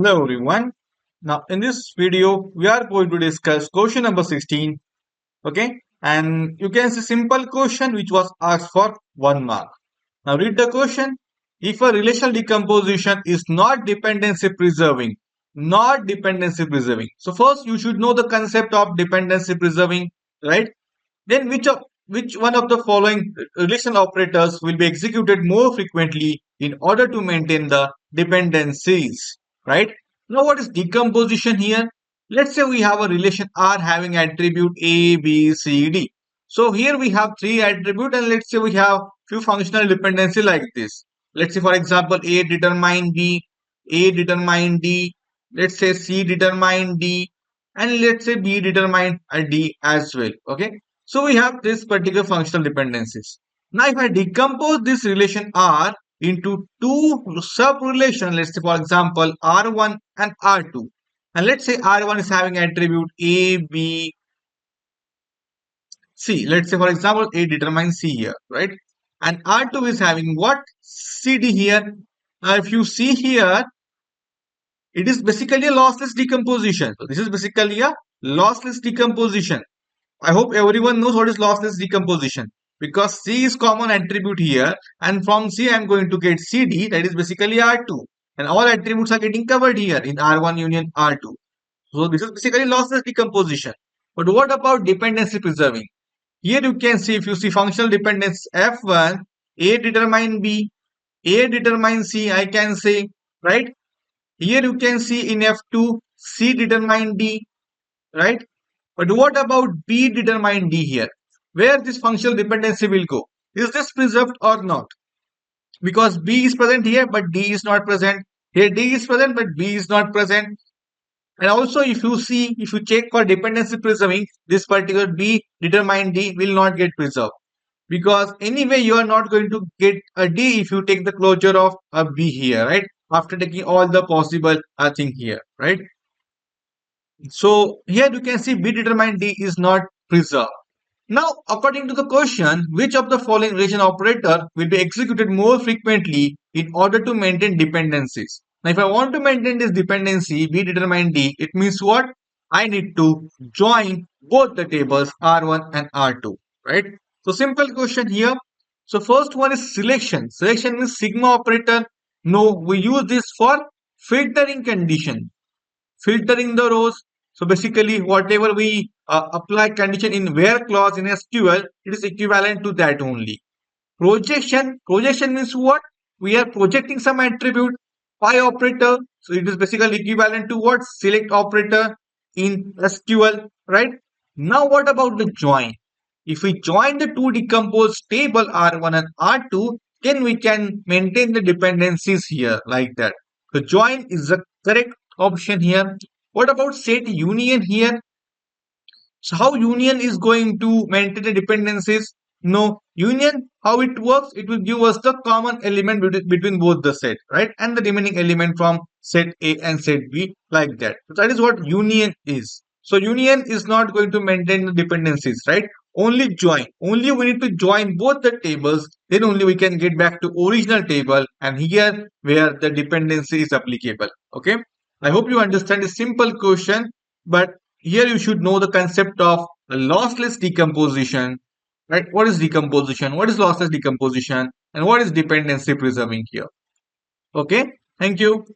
Hello everyone. Now in this video we are going to discuss question number 16. Okay, and you can see simple question which was asked for 1 mark. Now read the question. If a relational decomposition is not dependency preserving, So first you should know the concept of dependency preserving, right? Then which one of the following relational operators will be executed more frequently in order to maintain the dependencies, right? Now what is decomposition here? Let's say we have a relation R having attribute A, B, C, D. So here we have three attributes and let's say we have few functional dependency like this. Let's say for example A determine B, A determine D, let's say C determine D, and let's say B determine D as well. Okay, so we have this particular functional dependencies. Now if I decompose this relation R into two sub-relation, let's say for example R1 and R2. And let's say R1 is having attribute A, B, C. Let's say for example A determines C here, right? And R2 is having what? CD here. Now if you see here, it is basically a lossless decomposition. So this is basically a lossless decomposition. I hope everyone knows what is lossless decomposition because C is common attribute here and from C I am going to get CD, that is basically R2, and all attributes are getting covered here in R1 union R2. So this is basically lossless decomposition. But what about dependency preserving? Here you can see, if you see functional dependence F1, A determine B, A determine C, I can say, right? Here you can see in F2, C determine D, right? But what about B determine D here? Where this functional dependency will go? Is this preserved or not? Because B is present here, but D is not present. Here D is present, but B is not present. And also if you check for dependency preserving, this particular B determine D will not get preserved. Because anyway, you are not going to get a D if you take the closure of a B here, right? After taking all the possible thing here, right? So here you can see B determine D is not preserved. Now, according to the question, which of the following relation operator will be executed more frequently in order to maintain dependencies? Now, if I want to maintain this dependency, B determine D, it means what? I need to join both the tables R1 and R2, right? So, simple question here. So, first one is selection. Selection means sigma operator. No, we use this for filtering condition, filtering the rows. So basically whatever we apply condition in where clause in SQL, it is equivalent to that only. Projection means what? We are projecting some attribute, phi operator. So it is basically equivalent to what? Select operator in SQL, right? Now what about the join? If we join the two decomposed table R1 and R2, then we can maintain the dependencies here like that. So join is the correct option here. What about set union here? So how union is going to maintain the dependencies? No, union, how it works, it will give us the common element between both the set, right? And the remaining element from set A and set B like that. So that is what union is. So union is not going to maintain the dependencies, right? Only join. Only we need to join both the tables, then only we can get back to original table and here where the dependency is applicable. Okay. I hope you understand a simple question, but here you should know the concept of lossless decomposition, right? What is decomposition? What is lossless decomposition? And what is dependency preserving here? Okay, thank you.